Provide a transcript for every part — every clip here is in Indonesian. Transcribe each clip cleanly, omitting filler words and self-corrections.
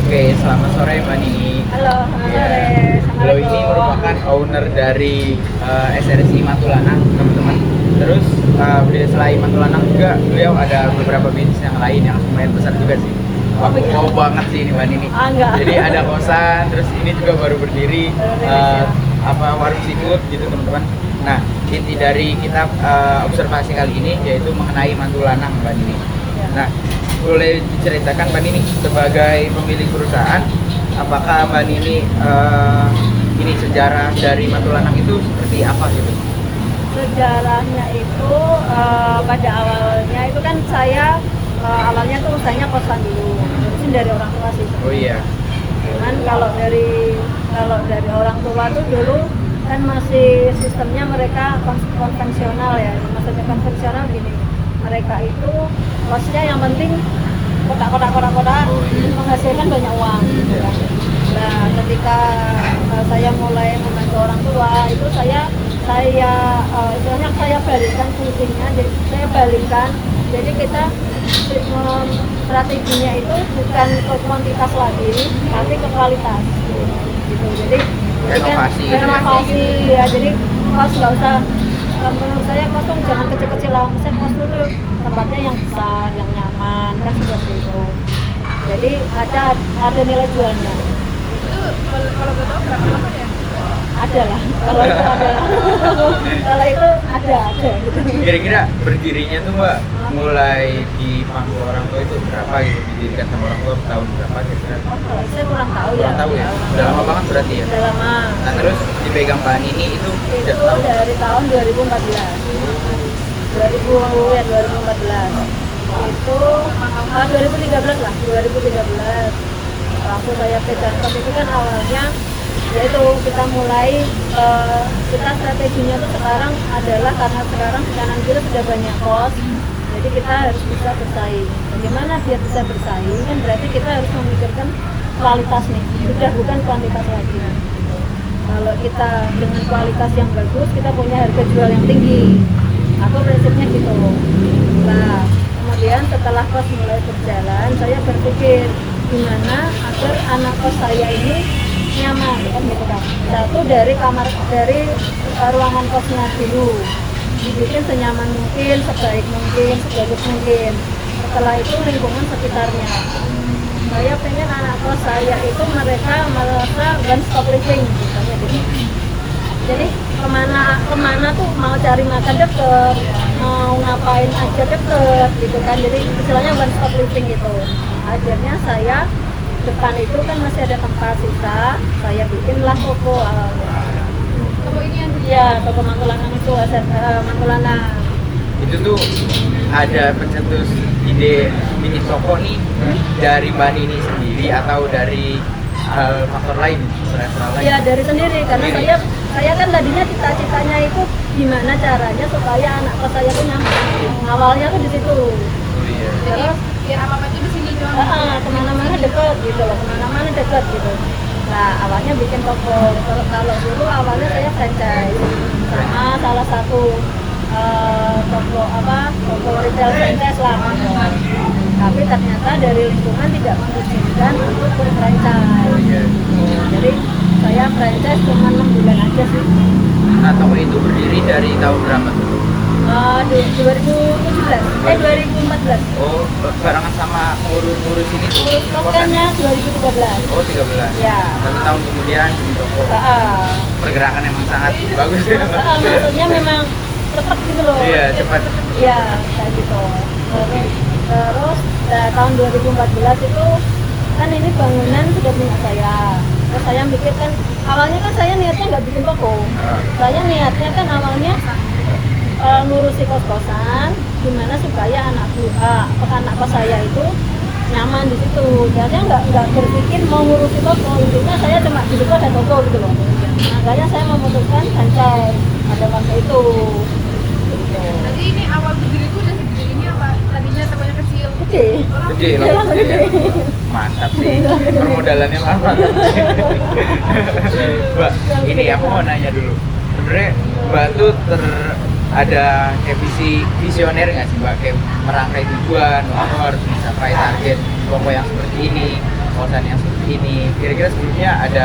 Oke, selamat sore Mbak Nini. Halo, selamat Ya, sore. beliau ini merupakan owner dari SRSI Matulanang, teman-teman. Terus beliau selain Matulanang juga beliau ada beberapa bisnis yang lain yang lumayan besar juga sih. Wah, wow banget sih ini Mbak Nini. Enggak. Jadi ada kosan, terus ini juga baru berdiri warung seafood gitu teman-teman. Nah, inti dari kita observasi kali ini yaitu mengenai Matulanang Mbak Nini. Nah, boleh diceritakan Mbak Nini sebagai pemilik perusahaan, apakah Mbak Nini ini sejarah dari Matulanang itu seperti apa gitu? Sejarahnya itu pada awalnya itu kan saya awalnya tuh usahanya kosan dulu. Terusin dari orang tua sih. Oh iya. Cuman kalau dari orang tua tuh dulu kan masih sistemnya mereka konvensional ya. Maksudnya konvensional gini. Mereka itu kosnya yang penting kotak-kotak menghasilkan banyak uang gitu kan. Nah, ketika saya mulai membantu orang tua itu istilahnya saya balikkan fungsinya, jadi saya balikkan. Jadi kita strateginya itu bukan ke kuantitas lagi, tapi ke kualitas gitu. Jadi renovasi ya, jadi kos nggak usah, menurut saya kos tuh jangan kecil-kecil lah, saya kos dulu tempatnya yang besar, yang nyaman kan seperti itu. Jadi ada nilai jualnya. Itu kalau gue tahu berapa lama ya? Ada lah, kalau itu ada. Kalau itu ada gitu. Kira-kira berdirinya tuh Mbak mulai di pangku orang tua itu berapa gitu, didirikan sama orang tua tahun berapa kira-kira? Kalau saya kurang tahu ya. Kurang tahu ya? Udah lama banget berarti ya? Udah lama. Nah terus dipegang Mbak Nini itu udah Itu tahun? dari tahun 2014. 2014. Itu 2013 lah, 2013. Waktu saya pegang kos itu kan awalnya yaitu kita mulai kita strateginya tuh sekarang adalah karena sekarang di kanan kiri sudah banyak kos, jadi kita harus bisa bersaing. Bagaimana biar bisa bersaing kan berarti kita harus memikirkan kualitas nih, sudah bukan kuantitas lagi. Kalau kita dengan kualitas yang bagus, kita punya harga jual yang tinggi. Aku prinsipnya gitu. Nah, kemudian setelah kos mulai berjalan, saya berpikir gimana agar anak kos saya ini nyaman kan gitu kan. Satu dari ruangan kosnya dulu dibikin senyaman mungkin, sebaik mungkin, sebagus mungkin. Setelah itu lingkungan sekitarnya. Saya pengen anak kos saya itu mereka merasa one stop living misalnya gitu. Jadi kemana tuh mau cari makan deket, mau ngapain aja deket gitu kan. Jadi istilahnya one stop living gitu. Akhirnya saya depan itu kan masih ada tempat sisa, saya bikinlah toko awalnya. Toko ini yang Ya, toko Matulanang itu Matulanang. Itu tuh ada pencetus ide bikin toko nih dari Mbak Nini sendiri atau dari faktor lain, restoran lain? Ya dari sendiri, karena saya kan tadinya cita-citanya itu gimana caranya supaya anak kos saya tuh nyaman. Awalnya tuh di situ. Oh iya. jadi biar apa-apa itu di sini doang. Kemana-mana deket gitu loh, kemana-mana deket gitu. Nah awalnya bikin toko. Kalau dulu awalnya saya franchise sama salah satu toko retail franchise lah. Tapi ternyata dari lingkungan tidak mengizinkan untuk berfranchise. Jadi saya franchise cuma 6 bulan aja sih. Nah toko itu berdiri dari tahun berapa tuh? 2014. Oh, barengan sama ngurus ini tuh? Urus kosannya 2013. Oh, 13. Ya. 1 tahun kemudian di toko. Pergerakan emang sangat bagus ya. Maksudnya memang cepat gitu loh. Iya, cepat. Iya, kayak gitu. Terus tahun 2014 itu kan ini bangunan sudah punya saya. Terus saya mikir kan, awalnya kan saya niatnya nggak bikin toko. Saya niatnya kan awalnya ngurusi kos-kosan, gimana supaya anak kos saya itu nyaman di situ. Jadi nggak berpikir mau ngurusi toko. Intinya saya cuma di situ ada toko gitu loh. Makanya saya memutuskan franchise pada waktu itu. Jadi ini awal berdiri itu udah segede ini apa? Tadinya tokonya kecil. Gede. Gede Iya, lah. gede. Mantap sih. Permodalannya lama. Mbak, ini aku mau nanya dulu. Sebenarnya Mbak tuh ada kayak visioner nggak sih Mbak? Kayak merangkai tujuan, aku harus mencapai target toko yang seperti ini. kosan yang seperti ini. Kira-kira sebelumnya ada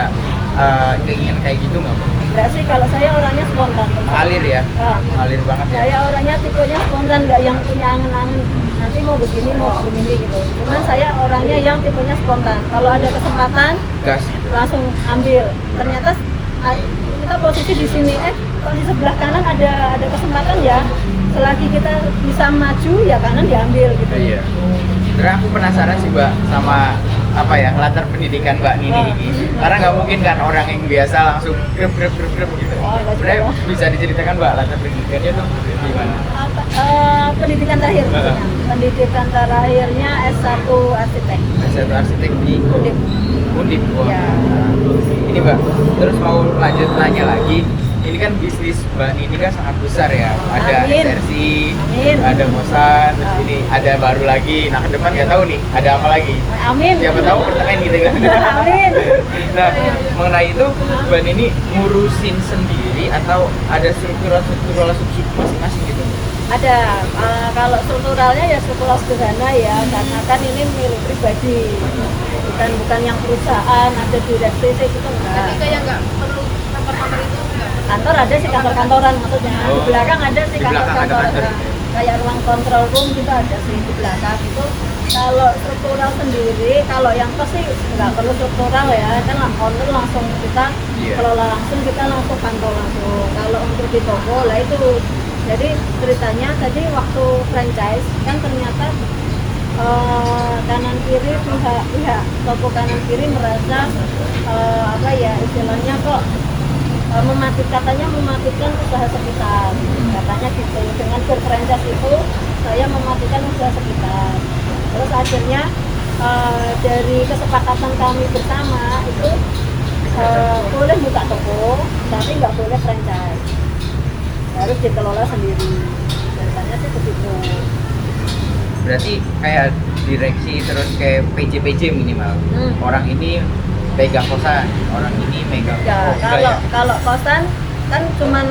keinginan kayak gitu nggak? Enggak sih, kalau saya orangnya spontan. Ngalir ya? Ah. Ngalir banget ya? Saya orangnya tipenya spontan, nggak yang punya angen-angen nanti mau begini mau begini gitu. Cuman saya orangnya yang tipenya spontan. Kalau ada kesempatan Gas. langsung ambil. Ternyata kita posisi di sini, kalau di sebelah kanan ada kesempatan ya. Selagi kita bisa maju ya kanan diambil gitu. Iya. Karena aku penasaran sih Mbak sama apa ya latar pendidikan Mbak Nini ini. Karena nggak mungkin kan orang yang biasa langsung grep gitu. Oh, nggak Sebenarnya juga. bisa diceritakan Mbak latar pendidikannya tuh gimana? Pendidikan terakhir maksudnya. Pendidikan terakhirnya S1 arsitek. S1 arsitek di Undip. Undip. Wah. Ya. Ini Mbak, terus mau lanjut nanya lagi. Ini kan bisnis Mbak Nini kan sangat besar ya. Ada Amin. SRC, Amin. ada Mosan, terus ini ada baru lagi. Nah ke depan nggak tahu nih, ada apa lagi? Amin. Siapa tahu pertengahan gitu kan. Amin. Nah, mengenai itu Mbak Nini ngurusin sendiri atau ada struktural masing-masing gitu? Ada, kalau strukturalnya ya struktural sederhana ya, karena kan ini milik pribadi, bukan yang perusahaan, ada direksi gitu Jadi enggak. kayak nggak perlu kantor-kantor itu nggak. Kantor ada sih kantor-kantoran maksudnya, di Oh, belakang ada sih di belakang ada kantor-kantoran, kantor. kayak ruang control room gitu ada sih di belakang itu. Kalau struktural sendiri, kalau yang pos sih nggak perlu struktural ya, kan owner langsung kita Iya. kelola langsung, kita langsung pantau langsung. Kalau untuk di toko lah itu. Jadi ceritanya tadi waktu franchise kan ternyata kanan kiri pihak toko kanan kiri merasa apa ya istilahnya kok katanya mematikan usaha sekitar, katanya gitu. Dengan berfranchise itu saya mematikan usaha sekitar. Terus akhirnya dari kesepakatan kami bersama itu boleh buka toko tapi nggak boleh franchise, harus dikelola sendiri. Ceritanya sih begitu. Berarti kayak direksi terus kayak PJ minimal. Orang ini pegang kosan, orang ini megang Ya, toko, enggak ya? kalau kosan kan cuman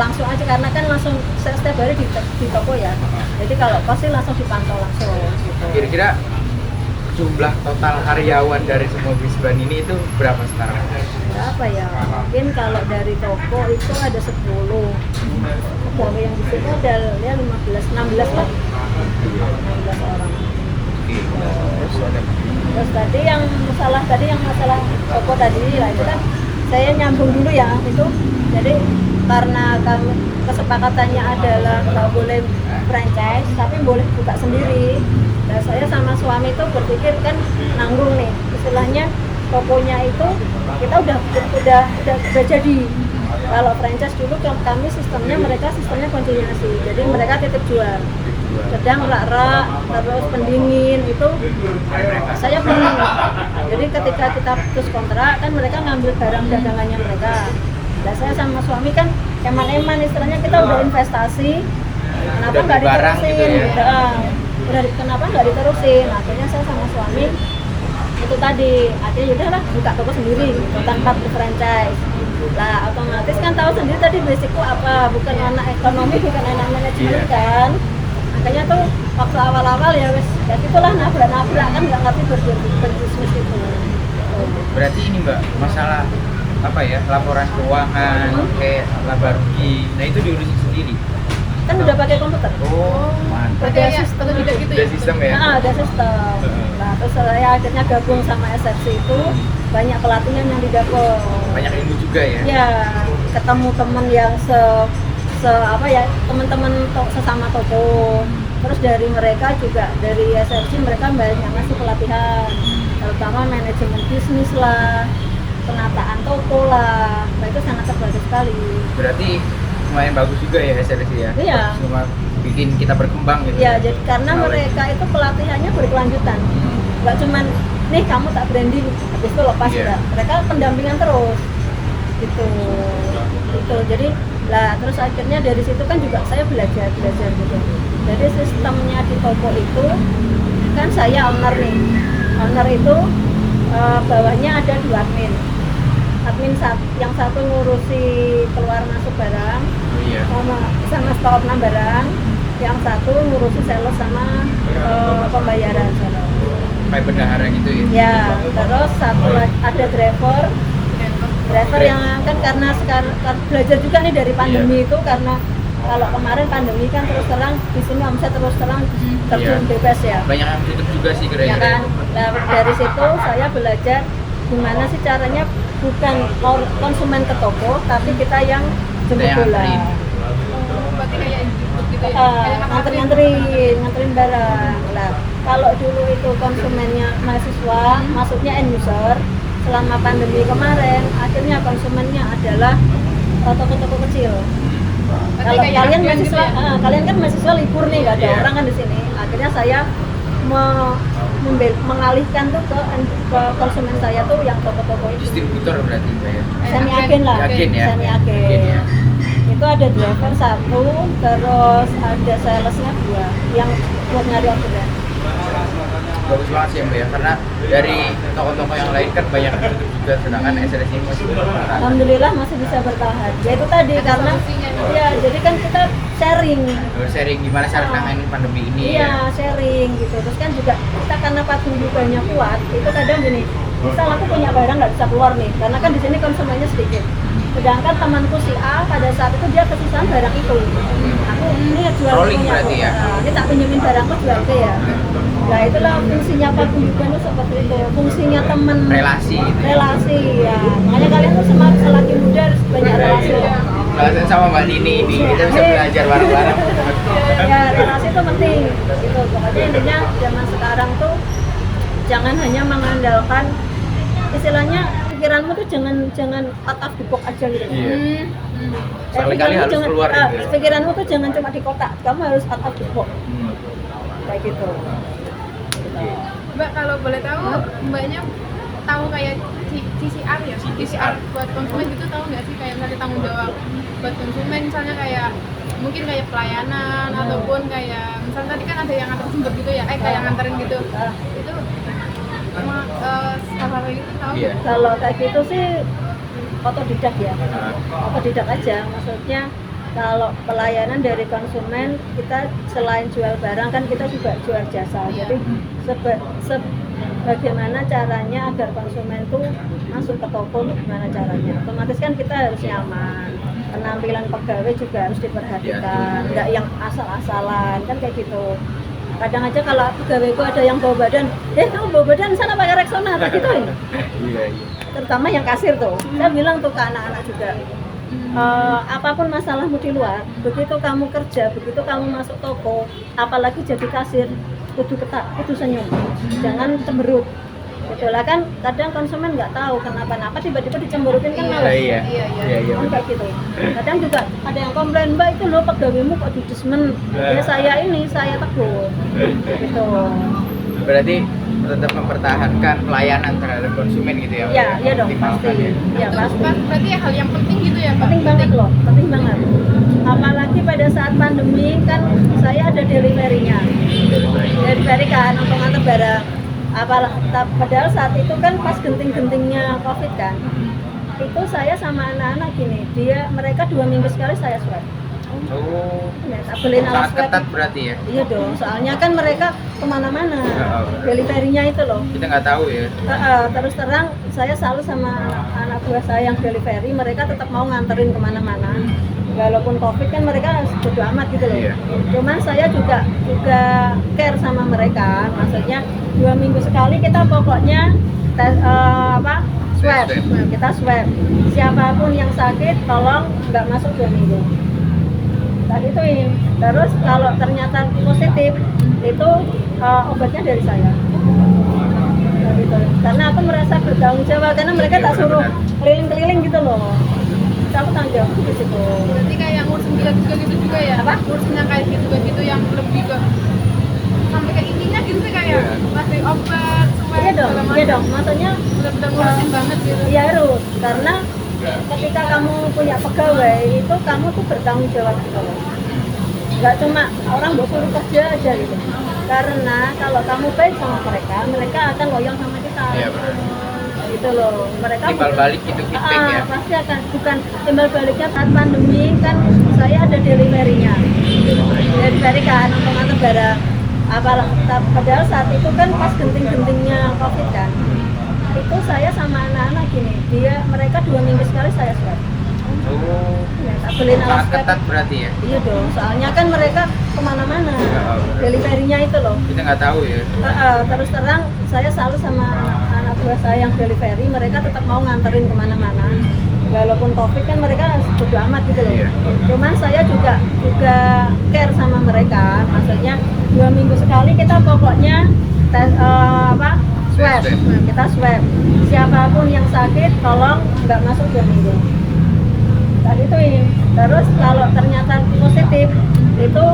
langsung aja karena kan langsung setiap hari di toko ya. Jadi kalau kos sih langsung dipantau langsung gitu. Kira-kira jumlah total karyawan dari semua bisnis Mbak Nini itu berapa sekarang? Berapa ya? Mungkin kalau dari toko itu ada 10. Kalau yang di situ ada ya 16 lah. 16 orang. Oke. Terus ada Terus tadi yang masalah toko tadi lah itu kan saya nyambung dulu ya itu. Jadi karena kami kesepakatannya adalah nggak boleh franchise tapi boleh buka sendiri. Nah saya sama suami itu berpikir kan nanggung nih istilahnya tokonya itu kita udah jadi. Kalau franchise dulu kami mereka sistemnya konsinyasi, jadi mereka titip jual. Sedang rak-rak terus pendingin itu saya beli. Jadi ketika kita putus kontrak kan mereka ngambil barang dagangannya mereka. Nah saya sama suami kan eman-eman istilahnya kita udah investasi, kenapa Udah nggak beli barang diterusin? gitu ya? Kenapa nggak diterusin? Akhirnya saya sama suami itu tadi, akhirnya udahlah buka toko sendiri gitu, tanpa franchise. Lah otomatis kan tahu sendiri tadi basicku apa, bukan anak ekonomi, bukan anak manajemen kan. Makanya tuh waktu awal-awal ya wes ya gitulah nabrak kan nggak ngerti berbisnis itu. Berarti ini Mbak, masalah apa ya, laporan keuangan, kayak laba rugi, nah itu diurusin sendiri? Kan udah pakai komputer. Oh, mantap. Ada sistem tidak gitu ya? Ada sistem ya? Nah, ada sistem. Nah, terus saya akhirnya gabung sama SFC itu, banyak pelatihan yang didapat. Banyak ilmu juga ya? Ya, ketemu temen yang teman-teman sesama toko. Terus dari mereka juga, dari SFC mereka banyak ngasih pelatihan, terutama manajemen bisnis lah, penataan toko lah. Nah, itu sangat terbantu sekali. Berarti lumayan bagus juga ya SRC ya? Iya. Cuma bikin kita berkembang gitu. Ya, jadi karena Knowledge. mereka itu pelatihannya berkelanjutan. Nggak cuman, nih kamu tak branding, habis itu lepas Iya. enggak. Mereka pendampingan terus. Gitu. Jadi, lah terus akhirnya dari situ kan juga saya belajar gitu. Jadi sistemnya di toko itu, kan saya owner nih. Owner itu bawahnya ada 2 admin. Yang satu ngurusi keluar masuk barang, Oh iya. sama stok barang, yang satu ngurusi sales sama pembayaran. kayak bendahara gitu ya. Ya, terus satu ada driver yang kan karena sekarang belajar juga nih dari pandemi itu, karena kalau kemarin pandemi kan terus terang di sini omset terus terang terjun bebas ya. Banyak yang tutup juga sih Ya kira-kira. kan, nah, dari situ saya belajar gimana sih caranya bukan konsumen ke toko, tapi kita yang jemput bola. Berarti kayak jemput gitu ya? Kayak Nganterin barang. Nah, kalau dulu itu konsumennya mahasiswa, maksudnya end user, selama pandemi kemarin, akhirnya konsumennya adalah toko-toko kecil. Kalau kayak kalian agen mahasiswa, gitu ya? kalian kan mahasiswa libur nih, nggak ada Iya. orang kan di sini. Akhirnya saya mengalihkan tuh ke konsumen saya tuh yang toko-toko itu. Distributor berarti kayak. Semi agen lah, Agen ya? semi Agen agen. ya. Itu ada driver satu, terus ada salesnya dua, yang buat nyari orderan. Bagus banget sih Mbak ya, karena dari toko-toko yang lain kan banyak yang tutup juga, sedangkan SRS ini masih bertahan. Alhamdulillah masih bisa bertahan. Ya itu tadi karena ya jadi kan kita sharing. Sharing gimana cara nanganin pandemi ini Iya, ya. sharing gitu. Terus kan juga kita karena paguyubannya kuat, itu kadang gini, misal aku punya barang nggak bisa keluar nih, karena kan di sini konsumennya sedikit. Sedangkan temanku si A pada saat itu dia kesusahan barang itu. Aku ini jual Rolling punya berarti aku. ya? Nah, ini tak pinjemin barangku jual ke ya. Nah itulah fungsinya paguyuban itu seperti itu. Fungsinya teman. Relasi gitu. Relasi ya. Makanya kalian tuh selagi muda harus banyak relasi. Kalau sama Mbak Nini ini kita bisa belajar bareng-bareng. Ya relasi itu penting gitu. Pokoknya intinya zaman sekarang tuh jangan hanya mengandalkan istilahnya pikiranmu tuh jangan out of the box aja gitu. Iya. Sekali-kali Pikiranmu harus jangan- keluar gitu. pikiranmu tuh jangan cuma di kotak, kamu harus out of the box kayak gitu. Mbak, kalau boleh tahu, mbaknya tahu kayak CCR ya? CCR buat konsumen gitu, tahu nggak sih kayak misalnya tanggung jawab buat konsumen, misalnya kayak mungkin kayak pelayanan ataupun kayak misalnya tadi kan ada yang nganter jemput gitu ya, kayak nganterin gitu, itu emang hal-hal kayak gitu tahu Iya. nggak? Kalau kayak gitu sih otodidak ya, otodidak aja. Maksudnya kalau pelayanan dari konsumen, kita selain jual barang kan kita juga jual jasa. Jadi bagaimana caranya agar konsumen tuh masuk ke toko, gimana caranya? Otomatis kan kita harus nyaman. Penampilan pegawai juga harus diperhatikan, nggak yang asal-asalan kan kayak gitu. Kadang aja kalau pegawaiku ada yang bawa badan, kamu bawa badan sana pakai Rexona, tak gituin. Iya, iya. Terutama yang kasir tuh, saya bilang tuh ke anak-anak juga, apapun masalahmu di luar, begitu kamu kerja, begitu kamu masuk toko, apalagi jadi kasir, kudu ketat, kudu senyum, jangan cemberut. Itulah kan kadang konsumen nggak tahu kenapa-napa tiba-tiba dicemberutin kan malas. Iya. Iya. Kan kayak gitu. Kadang juga ada yang komplain, Mbak itu loh pegawaimu kok judesmen. Ya saya tegur. Gitu. Berarti tetap mempertahankan pelayanan terhadap konsumen gitu ya. Ya, iya dong Optimalkan pasti. ya. Ya Itu pasti. berarti hal yang penting gitu ya, Mbak? Penting banget loh, penting banget. Apalagi pada saat pandemi kan saya ada deliverynya. Delivery kan untuk nganter barang. Padahal saat itu kan pas genting-gentingnya COVID kan. Itu saya sama anak-anak gini, mereka 2 minggu sekali saya swab. Oh. Ya, tak beliin alat Sangat swab. ketat berarti ya. Iya dong, soalnya kan mereka kemana-mana. Deliverynya itu loh. Kita nggak tahu ya. Terus terang saya selalu sama anak buah saya yang delivery, mereka tetap mau nganterin kemana-mana. Walaupun COVID kan mereka bodo amat gitu loh. Iya. Cuman saya juga care sama mereka. Maksudnya 2 minggu sekali kita pokoknya swab. Kita swab. Siapapun yang sakit tolong nggak masuk 2 minggu. Tadi ituin. Terus kalau ternyata positif itu obatnya dari saya. Gitu. Karena aku merasa bertanggung jawab karena mereka tak suruh keliling-keliling gitu loh. Aku tanggung jawab di situ. Berarti kayak ngurusin gitu juga ya? Apa? Ngurusin yang kayak gitu yang lebih ke sampai ke intinya gitu sih, kayak ngasih obat, swab, Iya dong, segala iya macam. dong. Maksudnya Bener-bener ngurusin banget gitu. iya harus karena ketika kamu punya pegawai itu kamu tuh bertanggung jawab gitu loh. Nggak cuma orang suruh kerja aja gitu. Karena kalau kamu baik sama mereka, mereka akan loyal sama kita. Iya, benar. Gitu loh. Mereka Timbal balik gitu feedback ya. pasti akan, bukan timbal baliknya saat pandemi kan saya ada deliverynya. Delivery kan untuk nganter barang. Padahal saat itu kan pas genting-gentingnya COVID kan, itu saya sama anak-anak gini, mereka 2 minggu sekali saya swab. Oh, Ya, tak beliin alat sangat swab. ketat berarti ya. Iya dong, soalnya kan mereka kemana-mana, deliverynya itu loh. Kita nggak tahu ya. Terus terang, saya selalu sama anak buah saya yang delivery, mereka tetap mau nganterin kemana-mana. Walaupun COVID kan mereka bodo amat gitu loh. Iya. Cuman saya juga care sama mereka. Maksudnya 2 minggu sekali kita pokoknya swab. Kita swab. Siapapun yang sakit, tolong nggak masuk 2 minggu. Tadi itu ini. Terus kalau ternyata positif, itu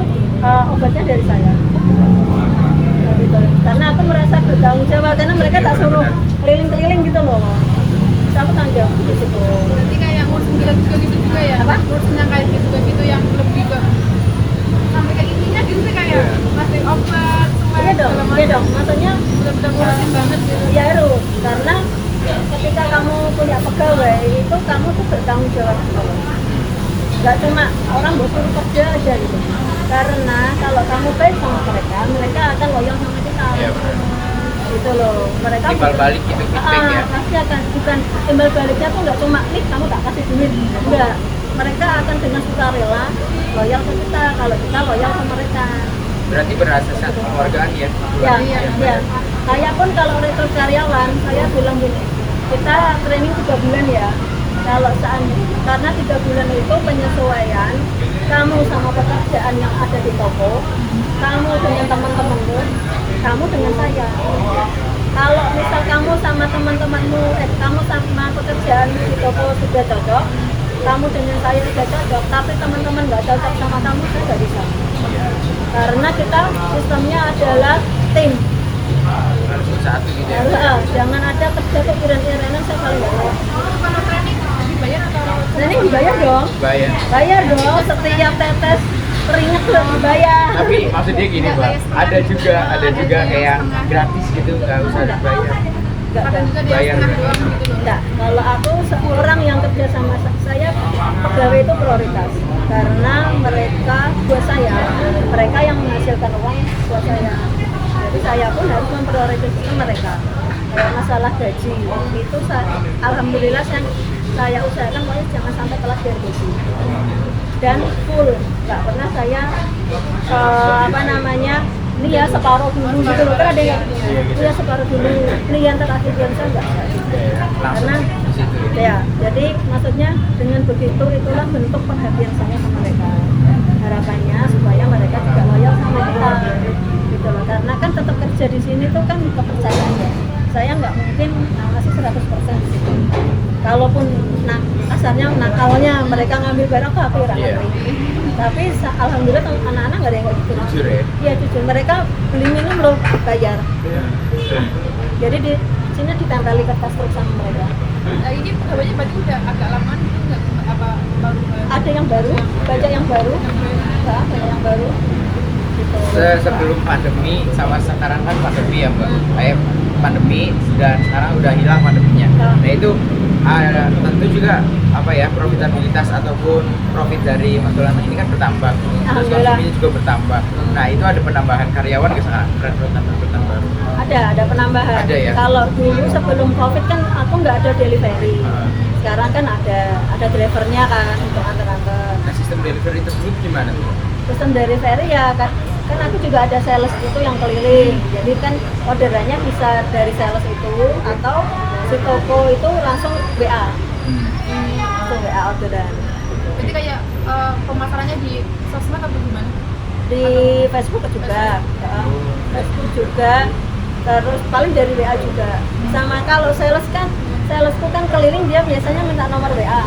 obatnya dari saya. Gitu. Karena aku merasa bertanggung jawab karena mereka tak suruh keliling-keliling gitu loh. Aku tanggung jawab di situ. Berarti kayak ngurusin gitu juga ya? Apa? Ngurusin yang kayak gitu yang lebih ke sampai kayak intinya gitu sih kayak ngasih obat, Iya dong. Maksudnya bener-bener ngurusin banget gitu. ya harus karena ketika kamu punya pegawai itu kamu tuh bertanggung jawab. Gak cuma orang suruh kerja aja gitu. Karena kalau kamu baik sama mereka akan loyal sama kita. Iya, benar. Gitu loh. Mereka Timbal balik gitu feedback ya. pasti akan bukan timbal baliknya tuh nggak cuma nih kamu tak kasih duit, enggak. Mereka akan dengan sukarela loyal ke kita kalau kita loyal sama mereka. Berarti berasaskan kekeluargaan ya. Ya. Saya pun kalau rekrut karyawan, saya bilang gini, kita training 3 bulan ya. Kalau karena 3 bulan itu penyesuaian kamu sama pekerjaan yang ada di toko, kamu dengan teman-temanmu, kamu dengan saya. Kalau misal kamu sama teman-temanmu, kamu sama pekerjaan di toko sudah cocok, kamu dengan saya sudah cocok, tapi teman-teman nggak cocok sama kamu, saya nggak bisa. Karena kita sistemnya adalah tim. Harus satu gitu ya. Jangan ada kerja tuh iran-iranan, saya paling nggak mau. Kalau training dibayar atau Training dibayar dong. Bayar. Bayar dong, setiap tetes keringat tuh dibayar. Tapi maksudnya gini Mbak, ada juga kayak gratis gitu, nggak usah dibayar. kadang juga dia Bayar. setengah doang gitu loh. Enggak, kalau aku seorang yang kerja sama saya, pegawai itu prioritas karena mereka yang menghasilkan uang buat saya. Jadi saya pun harus memprioritaskan mereka. Kalau masalah gaji itu alhamdulillah saya usahakan pokoknya jangan sampai telat dari gaji dan full, nggak pernah saya ini ya separuh dulu gitu loh, kan ada yang ini ya separuh dulu, ini yang terakhir saya nggak karena ya jadi maksudnya dengan begitu itulah bentuk perhatian saya sama mereka, harapannya supaya mereka juga loyal sama kita gitu loh, karena kan tetap kerja di sini tuh kan kepercayaan ya, saya nggak mungkin ngasih 100% di situ. Kalaupun kasarnya nakalnya mereka ngambil barang ke aku orang ngerti. Tapi alhamdulillah anak-anak nggak ada yang kayak gitu. Jujur ya? Iya jujur, mereka beli minum loh bayar. Jadi di sini ditempeli kertas truk sama mereka. Ini pegawainya berarti udah agak lama gitu nggak apa baru? Ada yang baru, banyak yang baru, banyak yang baru. Gitu. Sebelum pandemi sama sekarang kan pandemi ya Mbak, kayak pandemi dan sekarang udah hilang pandeminya. Nah itu tentu juga profitabilitas ataupun profit dari Mantulanang ini kan bertambah, terus konsumennya juga bertambah. Nah itu ada penambahan karyawan ke sekarang, rekrutan baru. Ada penambahan. Ada ya? Kalau dulu sebelum COVID kan aku nggak ada delivery. Sekarang kan ada drivernya kan untuk antar-antar. Nah sistem delivery tersebut gimana tuh? Sistem delivery ya kan aku juga ada sales itu yang keliling. Jadi kan orderannya bisa dari sales itu atau si toko itu langsung WA. Langsung WA orderan. Berarti kayak pemasarannya di sosmed atau gimana? Di Facebook juga. Facebook juga. Terus paling dari WA juga. Sama kalau salesku kan keliling, dia biasanya minta nomor WA.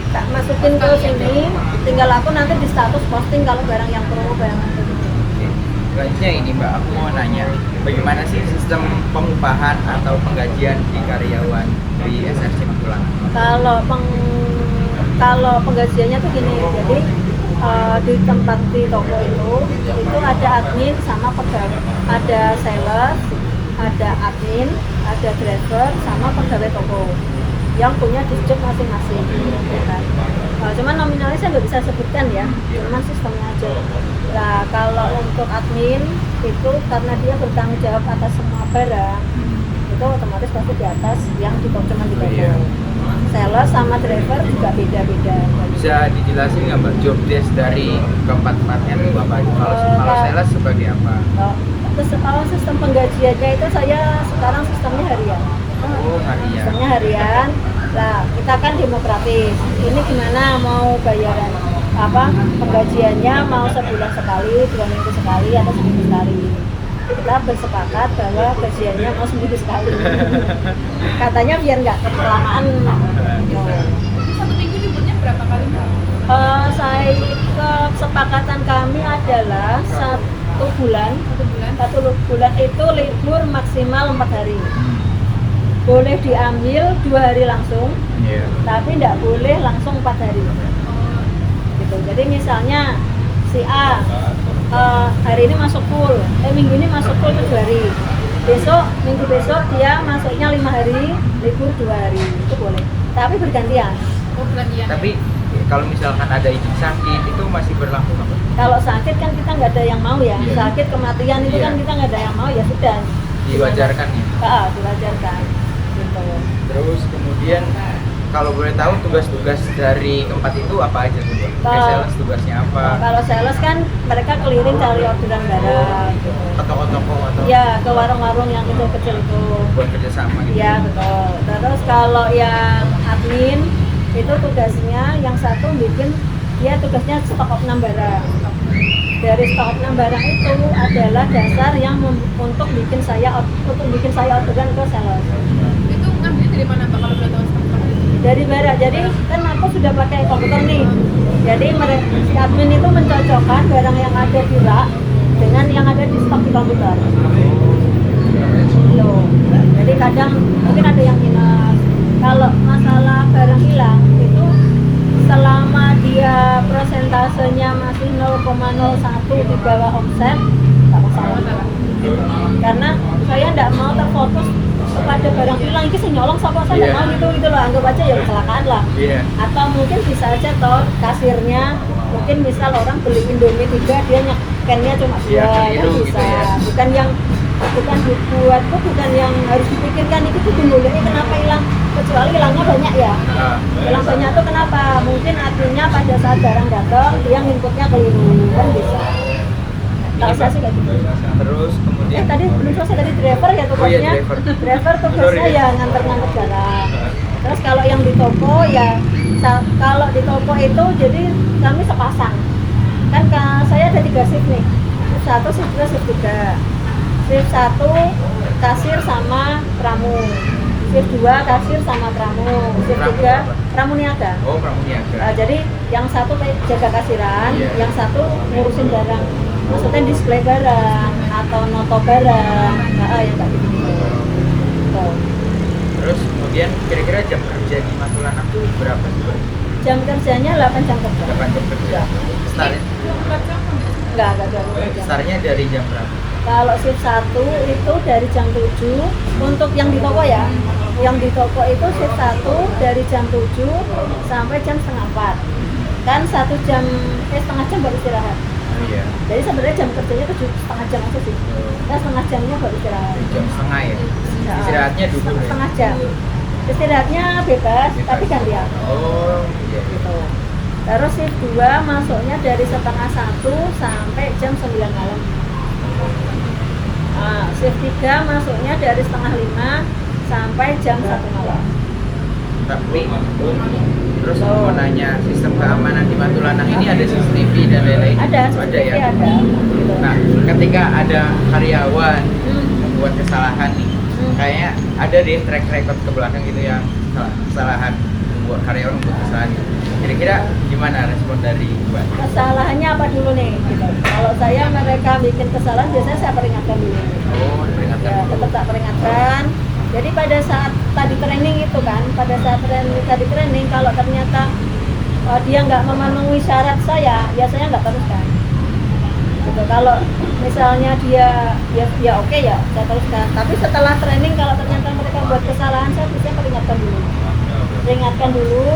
Tak masukin ke sini, tinggal aku nanti di status posting kalau barang yang promo barang itu. Selanjutnya ini Mbak, aku mau nanya, bagaimana sih sistem pengupahan atau penggajian di karyawan di SRC Mantulanang? Kalau penggajiannya tuh gini, jadi di tempat di toko itu ada admin sama pegawai, ada sales, ada admin, ada driver sama pegawai toko yang punya disjob masing-masing. Cuman nominalnya saya nggak bisa sebutkan ya, cuman sistemnya aja. Nah kalau untuk admin itu karena dia bertanggung jawab atas semua barang, itu otomatis pasti di atas yang cuma di toko. Iya. Sales sama driver juga beda-beda. Bisa dijelasin nggak Mbak job desk dari keempat-empatnya itu apa aja? Kalau sales sebagai apa? Terus sistem penggajiannya itu saya sekarang sistemnya harian. Oh, harian. Sistemnya harian. Nah, kita kan demokratis. Ini gimana mau bayaran penggajiannya mau sebulan sekali, 2 minggu sekali, atau seminggu sekali. Kita bersepakat bahwa gajiannya mau seminggu sekali. Katanya biar nggak kelamaan. Satu minggu liburnya berapa kali Mbak? Kesepakatan kami adalah 1 bulan. 1 bulan? 1 bulan itu libur maksimal 4 hari. Boleh diambil 2 hari langsung, Iya. tapi tidak boleh langsung 4 hari. Gitu. Jadi misalnya si A hari ini masuk full, minggu ini masuk full 7 hari. Minggu besok dia masuknya 5 hari, libur 2 hari, itu boleh. Tapi bergantian. Oh, bulan Tapi kalau misalkan ada izin sakit itu masih berlaku nggak Mbak? Kalau sakit kan kita nggak ada yang mau ya. Iya. Sakit kematian itu Iya. kan kita nggak ada yang mau, ya sudah. Diwajarkan ya. Diwajarkan. Gitu. Terus kemudian kalau boleh tahu tugas-tugas dari keempat itu apa aja tuh Mbak? Sales tugasnya apa? Kalau sales kan mereka keliling cari orderan barang. Gitu. Ke toko-toko atau Ya, ke warung-warung yang kecil-kecil itu. buat kerjasama gitu? Iya, betul. Terus kalau yang admin itu tugasnya yang satu bikin, dia tugasnya stok opnam barang. Dari stok opnam barang itu adalah dasar yang untuk bikin saya orderan ke sales. Itu ngambilnya dari mana Mbak kalau boleh tahu stok-stok itu? Dari barang. Jadi kan aku sudah pakai komputer nih. Jadi si admin itu mencocokkan barang yang ada di rak dengan yang ada di stok di komputer. Loh. Jadi kadang mungkin ada yang minus. Kalau masalah barang hilang itu selama dia prosentasenya masih 0,01 di bawah omset, tak masalah. Karena saya tidak mau terfokus kepada barang hilang ini saya nyolong siapa saya tidak mau gitu loh, anggap aja ya kecelakaan lah. Iya. Atau mungkin bisa aja toh kasirnya mungkin misal orang beli Indomie 3 dia nyekennya cuma 2 Iya, kan keliru bisa. gitu ya. Bukan dibuatku bukan yang harus dipikirkan itu dibulenya kenapa hilang, kecuali hilangnya banyak ya. Hilang banyak tuh kenapa? Mungkin artinya pada saat barang datang dia inputnya keliru kan bisa. Kalau saya sih kayak gitu. Terus kemudian Tadi belum selesai tadi driver ya tugasnya. Oh iya, driver. Tugasnya ya nganter-nganter barang. Terus kalau yang di toko ya kalau di toko itu jadi kami sepasang. Kan saya ada 3 shift nih. Shift 1, shift 2, shift 3. Shift 1 kasir sama pramu. Shift 2 kasir sama pramu. Shift 3 pramuniaga. Oh, pramuniaga. Jadi yang satu jaga kasiran, Iya. yang satu ngurusin barang. Maksudnya display barang atau noto barang, yang kayak gitu. Tuh. Terus kemudian kira-kira jam kerja di Matulana tuh berapa sih Mbak? Jam kerjanya 8 jam kerja. 8 jam kerja. Startnya, Enggak jam kerja. startnya dari jam berapa? Kalau shift 1 itu dari jam 7 untuk yang di toko ya. Yang di toko itu shift 1 dari jam 7 sampai jam setengah 4. Kan 1 jam, setengah jam baru istirahat. Oh iya. Jadi sebenarnya jam kerjanya 7,5 jam aja sih. Nah, setengah jamnya baru istirahat. Jam setengah ya? Istirahatnya dulu ya? Setengah jam. Istirahatnya bebas, tapi gantian. Oh iya. Gitu. Terus shift 2 masuknya dari setengah 1 sampai jam 9 malam. Nah, shift 3 masuknya dari setengah 5 sampai jam 1 malam. Tapi terus mau nanya sistem keamanan di Matulanang ini ada CCTV dan lain-lain? Ada, ada CCTV ya? ada. Gitu. Nah, ketika ada karyawan membuat kesalahan nih, kayaknya ada deh track record ke belakang gitu yang kesalahan membuat karyawan membuat kesalahan. Kira-kira gimana respon dari Mbak? Kesalahannya apa dulu nih? Gitu. Kalau mereka bikin kesalahan biasanya saya peringatkan dulu. Oh, diperingatkan Ya, dulu. tetap tak peringatkan. Jadi pada saat tadi training itu kan, pada saat tadi training kalau ternyata dia nggak memenuhi syarat saya, biasanya nggak teruskan. Gitu. Kalau misalnya dia ya oke ya, saya teruskan. Tapi setelah training kalau ternyata mereka buat kesalahan, saya biasanya peringatkan dulu. Peringatkan dulu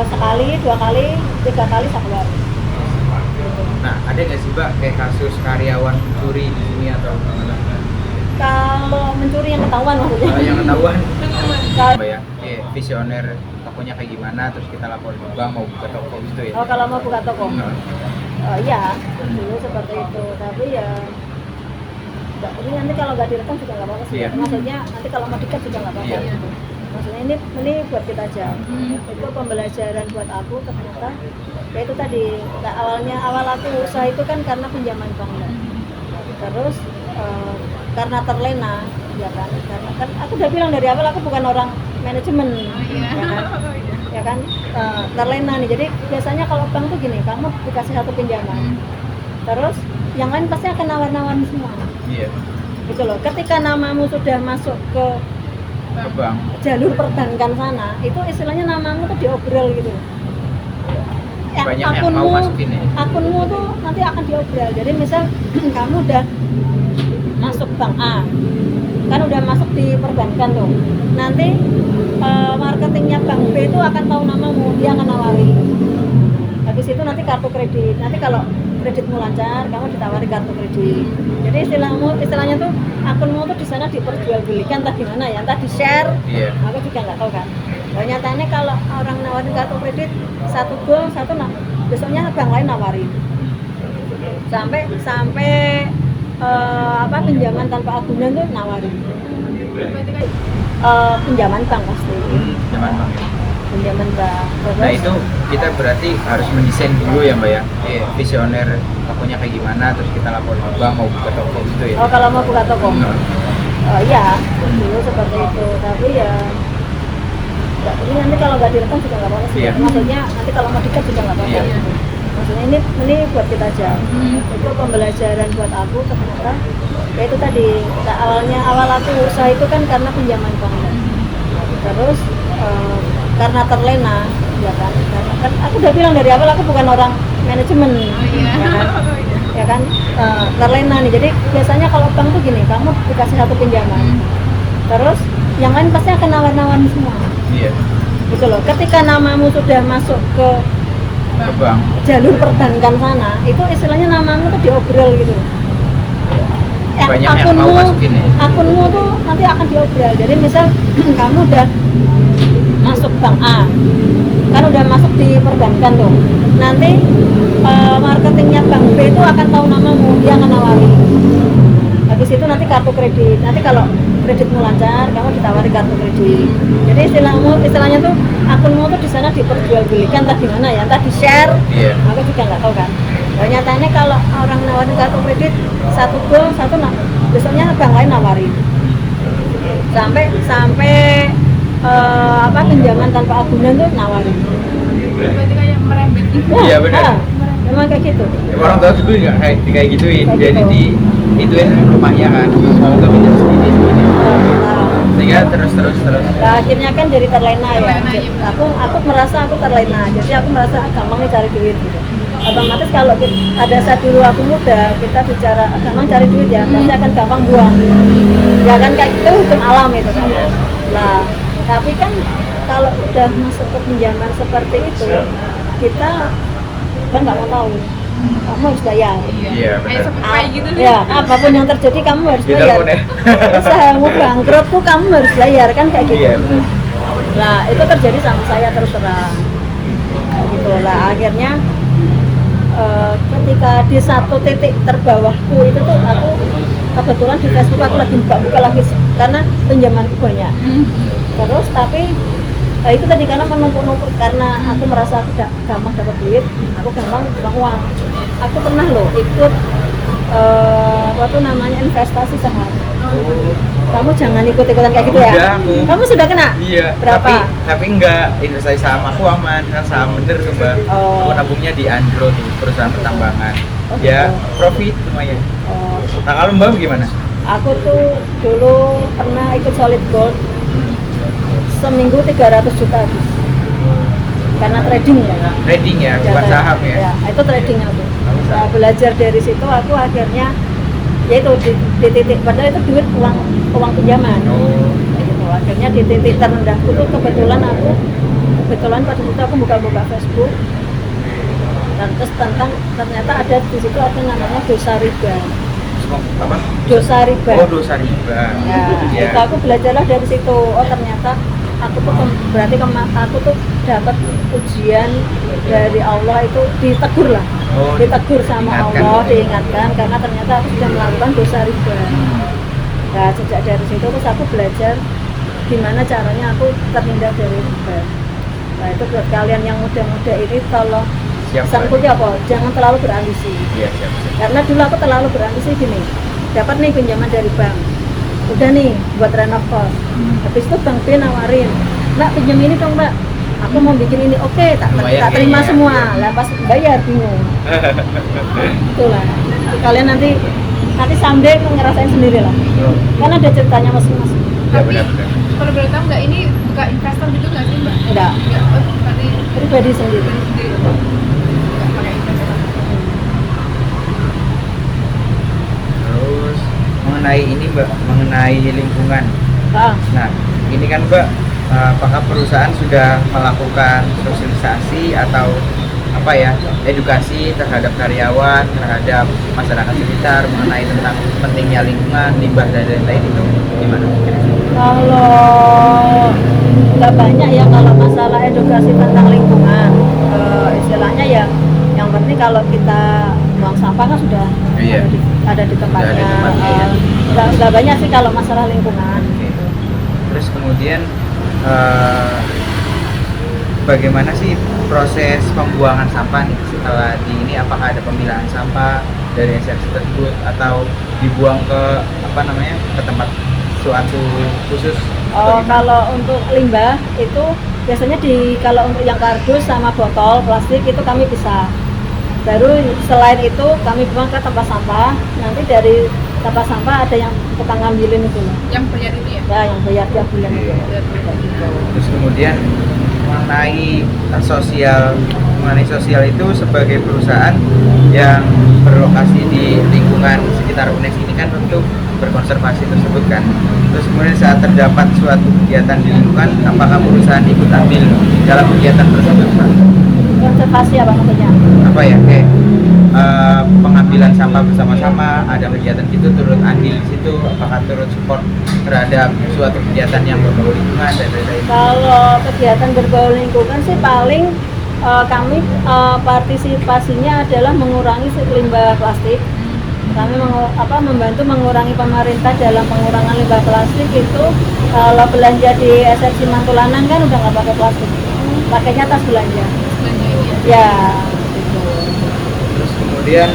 sekali, 2 kali, 3 kali saya keluar. Gitu. Nah, ada nggak sih Mbak kayak kasus karyawan curi di sini atau gimana? Kalau mencuri yang ketahuan maksudnya. Yang ketahuan Kalau- apa ya? Visioner tokonya kayak gimana, terus kita laporin ke bank mau buka toko gitu ya? Oh, kalau mau buka toko. Nah, Iya, dulu seperti itu. Tapi ya ini nanti kalau nggak direkam juga nggak apa-apa sih. Iya. Maksudnya nanti kalau mau dikat juga nggak apa-apa. Iya. Maksudnya ini buat kita aja. Itu pembelajaran buat aku ternyata. Ya itu tadi awal aku usaha itu kan karena pinjaman bank. Terus karena terlena, ya kan? Karena kan aku udah bilang dari awal aku bukan orang manajemen, ya kan? Terlena nih. Jadi biasanya kalau bank tuh gini, kamu dikasih satu pinjaman, terus yang lain pasti akan nawar-nawarin semua. iya, Gitu loh. Ketika namamu sudah masuk ke ke bank. jalur perbankan sana, itu istilahnya namamu tuh diobrol gitu. Banyak yang mau masukin ya? Akunmu tuh nanti akan diobrol. Jadi misal kamu udah masuk bank A, kan udah masuk di perbankan tuh. Nanti marketingnya bank B itu akan tahu namamu, dia akan nawari. Habis itu nanti kartu kredit. Nanti kalau kreditmu lancar, kamu ditawari kartu kredit. Jadi istilahnya tuh akunmu tuh di sana diperjualbelikan entah gimana ya, entah di share. Iya. Aku juga nggak tahu kan. Nah, nyatanya kalau orang nawarin kartu kredit satu gol satu, nah besoknya bank lain nawarin. Sampai pinjaman tanpa agunan tuh nawarin. Berarti kan Pinjaman bank pasti. Zaman bank ya. Pinjaman bank. Terus, Nah itu kita berarti harus mendesain dulu ya Mbak ya, visioner tokonya kayak gimana, terus kita laporin ke bank mau buka toko gitu ya. oh kalau mau buka toko, Nah, iya dulu seperti itu. Tapi ya ini nanti kalau nggak direkam juga nggak apa-apa sih. Iya. Maksudnya nanti kalau mau dikat juga nggak apa-apa. Iya. Maksudnya ini buat kita aja. Itu pembelajaran buat aku ternyata. Ya itu tadi awal aku usaha itu kan karena pinjaman bank. Terus karena terlena, ya kan? Karena kan aku udah bilang dari awal aku bukan orang manajemen, ya kan? Terlena nih. Jadi biasanya kalau bank tuh gini, kamu dikasih satu pinjaman, terus yang lain pasti akan nawar-nawarin semua. iya, Gitu loh. Ketika namamu sudah masuk ke ke bank. jalur perbankan sana, itu istilahnya namamu tuh diobrol gitu. Banyak yang mau masukin ya. Akunmu tuh nanti akan diobrol. Jadi misal kamu udah masuk bank A, kan udah masuk di perbankan tuh. Nanti marketingnya bank B itu akan tahu namamu, dia akan nawari. Habis itu nanti kartu kredit. Nanti kalau kreditmu lancar, kamu ditawari kartu kredit. Jadi istilahnya tuh akunmu tuh di sana diperjualbelikan entah gimana ya, entah di share. Iya. Aku juga nggak tahu kan. Nah, nyatanya kalau orang nawarin kartu kredit satu gol satu, nah besoknya bank lain nawarin. Sampai pinjaman tanpa agunan tuh nawarin. berarti kayak merembet gitu. Iya, benar. Memang kayak gitu. Ya, orang tua dulu nggak kayak gituin, Kayak jadi gitu. ituin rumahnya kan, mau nggak pinjam segini. Nah, Sehingga terus. nah, akhirnya kan jadi terlena ya. Terlena, iya. Aku merasa aku terlena. Jadi aku merasa gampang nih cari duit gitu. Otomatis kalau ada saat dulu aku muda, kita bicara gampang cari duit ya, pasti akan gampang buang. Ya kan kayak gitu hukum alam itu kan. Nah, tapi kan kalau udah masuk ke pinjaman seperti itu, kita kan nggak mau tahu. Kamu harus bayar. Iya, Kayak benar. seperti gitu deh. Ya, apapun yang terjadi kamu harus Di bayar. telepon ya. Usahamu bangkrut tuh kamu harus bayar kan kayak gitu. Iya, benar. Nah, itu terjadi sama saya terus terang. Gitu lah, akhirnya ketika di satu titik terbawahku itu tuh aku kebetulan di Facebook aku lagi buka lagi karena pinjamanku banyak. Terus tapi itu tadi karena menumpuk-numpuk, karena aku merasa aku gampang dapat duit, aku gampang buang uang. Aku pernah loh ikut waktu namanya investasi saham. Kamu jangan ikut-ikutan kayak gitu ya. Udah, aku. Kamu sudah kena? Iya. Berapa? Tapi enggak, investasi saham aku aman, kan saham bener tuh Mbak. Oh. Aku nabungnya di Andro tuh, perusahaan pertambangan. Oh, Ya, gitu. profit lumayan. Oh, Nah kalau Mbak gimana? aku tuh dulu pernah ikut Solid Gold, seminggu 300 juta habis. Karena trading ya. Trading ya, bukan saham ya. Ya, itu trading aku. Nah, belajar dari situ aku akhirnya yaitu di titik, padahal itu duit uang pinjaman. Oh. Gitu. Akhirnya di titik terendahku tuh kebetulan pada situ aku buka Facebook, Dan terus tentang ternyata ada di situ ada namanya dosa riba. Apa? Dosa riba. Oh, dosa riba. Ya, Iya. itu aku belajarlah dari situ. Oh ternyata aku tuh berarti aku tuh dapat ujian dari Allah itu ditegur lah. Oh, Ditegur sama diingatkan. Allah, diingatkan karena ternyata aku sudah melakukan dosa riba. Nah, sejak dari situ terus aku belajar gimana caranya aku terhindar dari riba. Nah, itu buat kalian yang muda-muda ini tolong Siap. pesankunya apa? Jangan terlalu berambisi. Iya, siap. Karena dulu aku terlalu berambisi gini. Dapat nih pinjaman dari bank. Udah nih buat renov kos. Habis itu Bang B nawarin, "Mbak, pinjam ini dong, Mbak. Aku mau bikin ini." Oke, tak Lumayan terima kayaknya, semua. iya. Lah pas bayar bingung. Itulah. Kalian nanti someday ngerasain sendiri lah. Kan ada ceritanya masing-masing. Ya, Tapi benar-benar. kalau boleh tahu nggak ini buka investor gitu nggak sih mbak? Enggak, Nggak, oh, berarti pribadi sendiri. sendiri nggak pakai investor. Terus mengenai ini Mbak, mengenai lingkungan. Ah, Nah, ini kan Mbak, apakah perusahaan sudah melakukan sosialisasi atau apa ya, edukasi terhadap karyawan, terhadap masyarakat sekitar mengenai tentang pentingnya lingkungan, limbah dan lain-lain itu gimana? kalau nggak banyak ya kalau masalah edukasi tentang lingkungan. Istilahnya ya yang penting kalau kita buang sampah kan sudah Iya. ada di tempatnya. Sudah ada di tempatnya, ya. Nggak banyak sih kalau masalah lingkungan. Oke. Terus kemudian bagaimana sih proses pembuangan sampah nih setelah di ini, apakah ada pemilahan sampah dari SRC tersebut atau dibuang ke apa namanya, ke tempat suatu khusus? Oh, kalau untuk limbah itu biasanya kalau untuk yang kardus sama botol plastik itu kami pisah. Baru selain itu kami buang ke tempat sampah. Nanti dari tempat sampah ada yang tukang ngambilin itu. Yang bayar itu ya? Ya, yang bayar tiap bulan itu. Oke. Kayak gitu. Terus kemudian mengenai sosial itu sebagai perusahaan yang berlokasi di lingkungan sekitar UNES ini kan tentu berkonservasi tersebut kan. Terus kemudian saat terdapat suatu kegiatan di lingkungan, apakah perusahaan ikut ambil dalam kegiatan tersebut Pak? Konservasi apa maksudnya? Apa ya, kayak pengambilan sampah bersama-sama, ada kegiatan gitu turut andil di situ, apakah turut support terhadap suatu kegiatan yang berbau lingkungan dan lain-lain? Kalau kegiatan berbau lingkungan sih paling kami partisipasinya adalah mengurangi limbah plastik. Kami membantu mengurangi pemerintah dalam pengurangan limbah plastik itu. Kalau belanja di SRC Mantulanang kan udah nggak pakai plastik, pakainya tas belanja. Belanja ini ya? Ya, gitu. Terus kemudian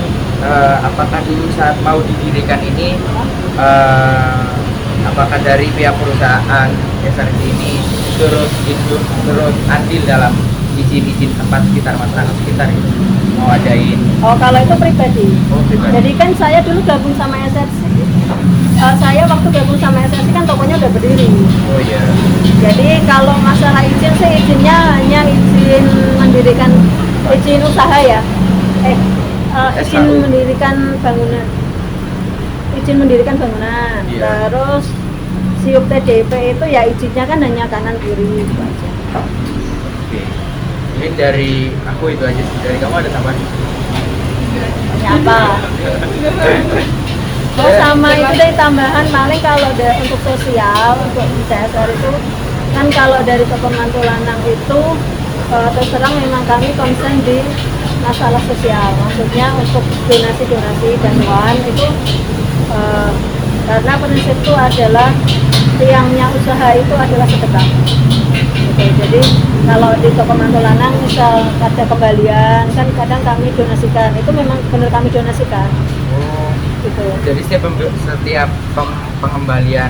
apakah dulu saat mau didirikan ini, apakah dari pihak perusahaan SRC ini turut andil dalam izin tempat sekitar, masyarakat sekitar itu mau adain? Oh, kalau itu pribadi. Oh, pribadi. Jadi kan saya dulu gabung sama SRC. Saya waktu gabung sama SRC kan tokonya udah berdiri. Oh iya. Jadi kalau masalah izin sih izinnya hanya izin mendirikan, izin usaha ya. Izin SHU. mendirikan bangunan. Izin mendirikan bangunan. Iya. Terus siup TDP itu ya izinnya kan hanya kanan kiri gitu aja. Oke. Ini dari aku itu aja sih. Dari kamu ada tambahan? Ini apa? Oh, sama itu deh tambahan paling kalau untuk sosial untuk CSR itu kan kalau dari Toko Mantulanang itu terus terang memang kami concern di masalah sosial, maksudnya untuk donasi bantuan itu karena prinsip itu adalah tiangnya usaha itu adalah sedekah. Gitu. Jadi kalau di Toko Mantulanang misal ada kembalian kan kadang kami donasikan, itu memang benar kami donasikan. Oh. Gitu. Jadi setiap pengembalian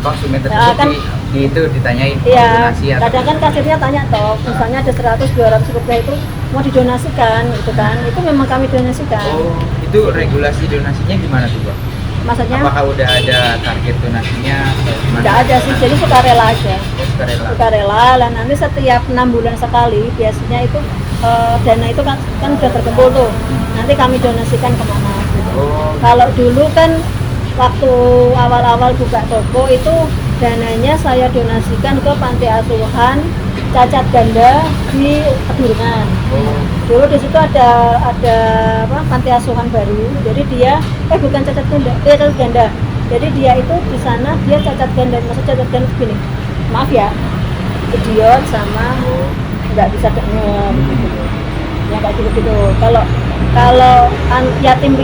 konsumen Nah, tersebut kan- itu ditanyain mau Iya, donasi atau kadang kan kasirnya tanya toh, misalnya ada 100-200 rupiah itu mau didonasikan gitu kan, itu memang kami donasikan. Oh, itu regulasi donasinya gimana tuh Bang? Maksudnya Apakah udah ada target donasinya? Atau gimana? tidak ada sih, jadi sukarela aja. Oh, sukarela. Sukarela, dan nanti setiap 6 bulan sekali biasanya itu dana itu kan sudah terkumpul tuh, nanti kami donasikan kemana gitu. Oh, Kalau dulu kan waktu awal-awal buka toko itu dananya saya donasikan ke panti asuhan cacat ganda di Kedurungan. Oh. Dulu di situ ada apa, panti asuhan baru. Jadi dia bukan cacat ganda, cacat ganda. Jadi dia itu di sana dia cacat ganda. Maksud cacat ganda itu gini. Maaf ya. Idiot sama nggak bisa denger gitu. Ya kayak gitu. Kalau yatim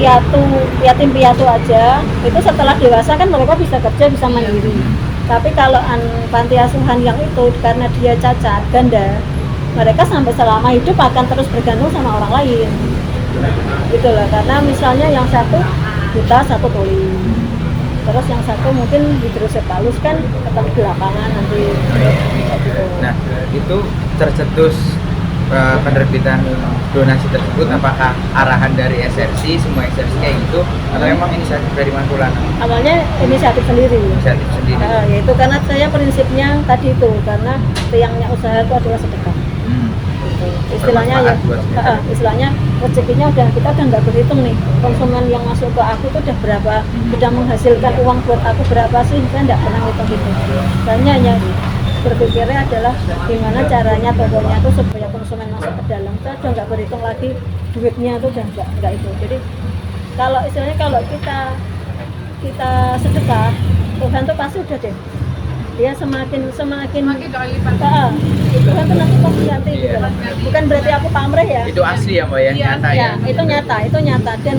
piatu aja itu setelah dewasa kan mereka bisa kerja, bisa mandiri. Tapi kalau panti asuhan yang itu karena dia cacat ganda, mereka sampai selama hidup akan terus bergantung sama orang lain. Gitu loh, karena misalnya yang satu buta, satu tuli. Terus yang satu mungkin hidrosepalus kan ketemu di lapangan nanti gitu. Nah, itu tercetus penerbitan donasi tersebut apakah arahan dari SRC, semua SRC kayak gitu, atau memang inisiatif dari Mantulanang? Awalnya inisiatif sendiri. Inisiatif sendiri. Yaitu karena saya prinsipnya tadi itu, karena tiangnya usaha itu adalah sedekah. Istilahnya ya, istilahnya rezekinya kita udah nggak berhitung nih, konsumen yang masuk ke aku tuh udah berapa, udah menghasilkan uang buat aku berapa sih, saya nggak pernah ngitung gitu. Hanya berpikirnya adalah gimana caranya tokonya tuh supaya konsumen masuk ke dalam. Saya udah nggak berhitung lagi duitnya tuh udah nggak itu. Jadi kalau istilahnya kalau kita sedekah, Tuhan tuh pasti udah deh. Dia semakin berlipat. Tuhan tuh nanti pasti ganti gitu loh. Bukan berarti aku pamrih ya. Itu asli ya Mbak ya, nyata ya? Itu nyata dan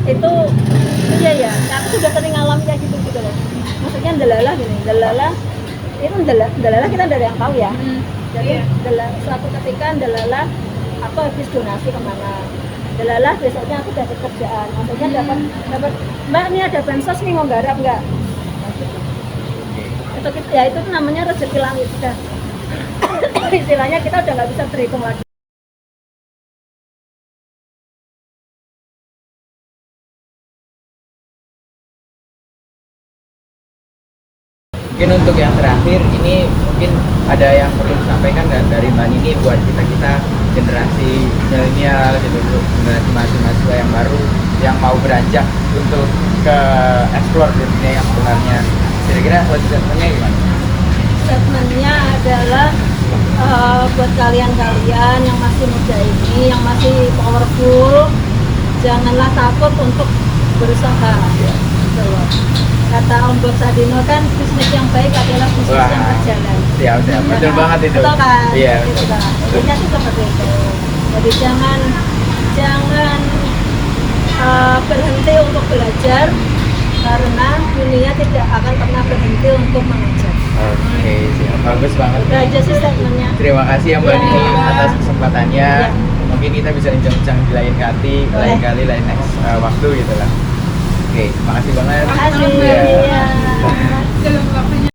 itu iya ya, aku sudah sering ngalamin kayak gitu loh. Maksudnya delalah gini, delalah kita dari yang tahu ya. Jadi suatu ketika delalah aku habis donasi kemana, delalah besoknya aku dapat kerjaan, maksudnya dapat Mbak ini ada bansos nih, mau garap nggak? Itu namanya rezeki langit sudah. Istilahnya kita udah nggak bisa berhitung lagi. Mungkin untuk yang terakhir ini mungkin ada yang perlu disampaikan dari Mbak Nini buat kita generasi milenial gitu, generasi mahasiswa yang baru yang mau beranjak untuk ke explore dunia yang sebenarnya. Kira-kira statementnya gimana? Statementnya adalah buat kalian-kalian yang masih muda ini, yang masih powerful, janganlah takut untuk berusaha. Gitu loh. Kata Om Bob Sadino kan, bisnis yang baik adalah bisnis yang berjalan. Siap, betul banget itu. Betul kan? Iya. Gitu kan. Jadinya sih seperti itu. Jadi jangan berhenti untuk belajar, karena dunia tidak akan pernah berhenti untuk mengajar. Oke, siap. Bagus banget. Udah aja sih statementnya. Terima kasih ya Mbak Nini atas kesempatannya. Ya. Mungkin kita bisa bincang-bincang di lain kali, lain next waktu gitu lah. Oke, makasih banget. Makasih. Iya. Iya. Dalam waktunya